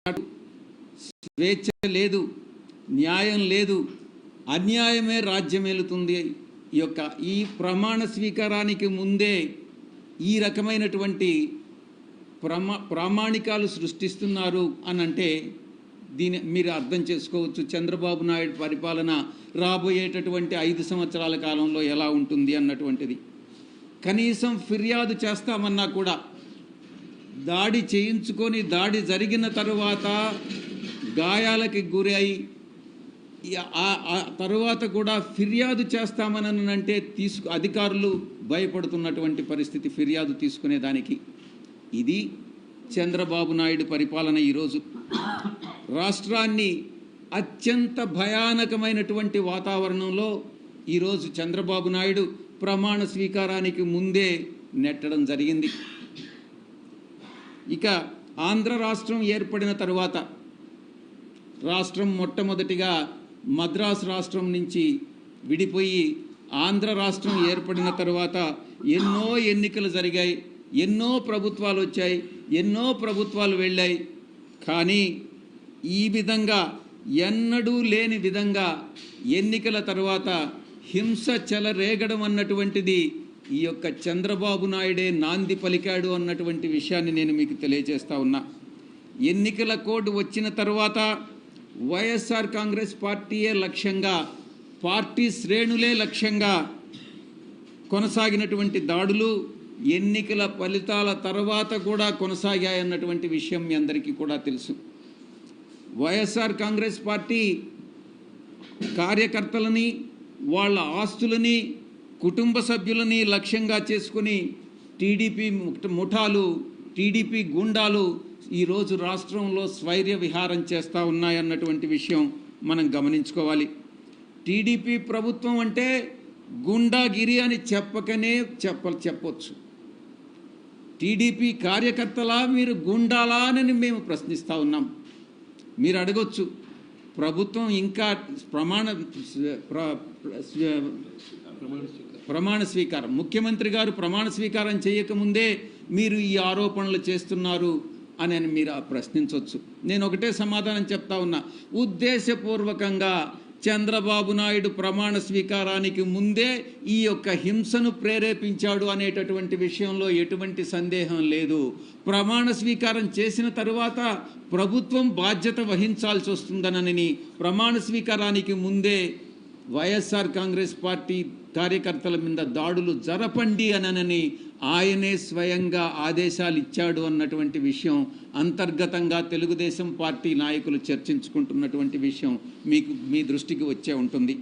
స్వేచ్ఛ లేదు, న్యాయం లేదు, అన్యాయమే రాజ్యమేలుతుంది. ఈ ప్రమాణ స్వీకారానికి ముందే ఈ రకమైనటువంటి ప్రామాణికాలు సృష్టిస్తున్నారు అని అంటే దీని మీరు అర్థం చేసుకోవచ్చు చంద్రబాబు నాయుడు పరిపాలన రాబోయేటటువంటి 5 సంవత్సరాల కాలంలో ఎలా ఉంటుంది అన్నటువంటిది. కనీసం ఫిర్యాదు చేస్తామన్నా కూడా దాడి చేయించుకొని దాడి జరిగిన తరువాత గాయాలకి గురై ఆ తరువాత కూడా ఫిర్యాదు చేస్తామనంటే అధికారులు భయపడుతున్నటువంటి పరిస్థితి ఫిర్యాదు తీసుకునేదానికి. ఇది చంద్రబాబు నాయుడు పరిపాలన. ఈరోజు రాష్ట్రాన్ని అత్యంత భయానకమైనటువంటి వాతావరణంలో ఈరోజు చంద్రబాబు నాయుడు ప్రమాణ స్వీకారానికి ముందే నెట్టడం జరిగింది. ఇక ఆంధ్ర రాష్ట్రం ఏర్పడిన తరువాత రాష్ట్రం మొట్టమొదటిగా మద్రాసు రాష్ట్రం నుంచి విడిపోయి ఆంధ్ర రాష్ట్రం ఏర్పడిన తరువాత ఎన్నో ఎన్నికలు జరిగాయి, ఎన్నో ప్రభుత్వాలు వచ్చాయి, ఎన్నో ప్రభుత్వాలు వెళ్ళాయి. కానీ ఈ విధంగా ఎన్నడూ లేని విధంగా ఎన్నికల తర్వాత హింస చెలరేగడం అన్నటువంటిది ఈ యొక్క చంద్రబాబు నాయుడే నాంది పలికాడు అన్నటువంటి విషయాన్ని నేను మీకు తెలియజేస్తా ఉన్నా. ఎన్నికల కోడ్ వచ్చిన తర్వాత వైఎస్ఆర్ కాంగ్రెస్ పార్టీయే లక్ష్యంగా, పార్టీ శ్రేణులే లక్ష్యంగా కొనసాగినటువంటి దాడులు ఎన్నికల ఫలితాల తర్వాత కూడా కొనసాగాయన్నటువంటి విషయం మీ అందరికీ కూడా తెలుసు. వైఎస్ఆర్ కాంగ్రెస్ పార్టీ కార్యకర్తలని, వాళ్ళ ఆస్తులని, కుటుంబ సభ్యులని లక్ష్యంగా చేసుకుని టీడీపీ ముఠాలు, టీడీపీ గుండాలు ఈరోజు రాష్ట్రంలో స్వైర్య విహారం చేస్తూ ఉన్నాయన్నటువంటి విషయం మనం గమనించుకోవాలి. టీడీపీ ప్రభుత్వం అంటే గుండాగిరి అని చెప్పొచ్చు. టీడీపీ కార్యకర్తలా మీరు గుండాలా అని మేము ప్రశ్నిస్తూ ఉన్నాం. మీరు అడగొచ్చు, ప్రభుత్వం ఇంకా ప్రమాణ స్వీకారం ముఖ్యమంత్రి గారు ప్రమాణ స్వీకారం చేయకముందే మీరు ఈ ఆరోపణలు చేస్తున్నారు అని మీరు ప్రశ్నించవచ్చు. నేను ఒకటే సమాధానం చెప్తా ఉన్నా, ఉద్దేశపూర్వకంగా చంద్రబాబు నాయుడు ప్రమాణ స్వీకారానికి ముందే ఈ యొక్క హింసను ప్రేరేపించాడు అనేటటువంటి విషయంలో ఎటువంటి సందేహం లేదు. ప్రమాణ స్వీకారం చేసిన తరువాత ప్రభుత్వం బాధ్యత వహించాల్సి వస్తుందనని ప్రమాణ స్వీకారానికి ముందే వైఎస్ఆర్ కాంగ్రెస్ పార్టీ కార్యకర్తల మీద దాడులు జరపండి అనని ఆయనే స్వయంగా ఆదేశాలు ఇచ్చాడు అన్నటువంటి విషయం అంతర్గతంగా తెలుగుదేశం పార్టీ నాయకులు చర్చించుకుంటున్నటువంటి విషయం మీ దృష్టికి వచ్చే ఉంటుంది.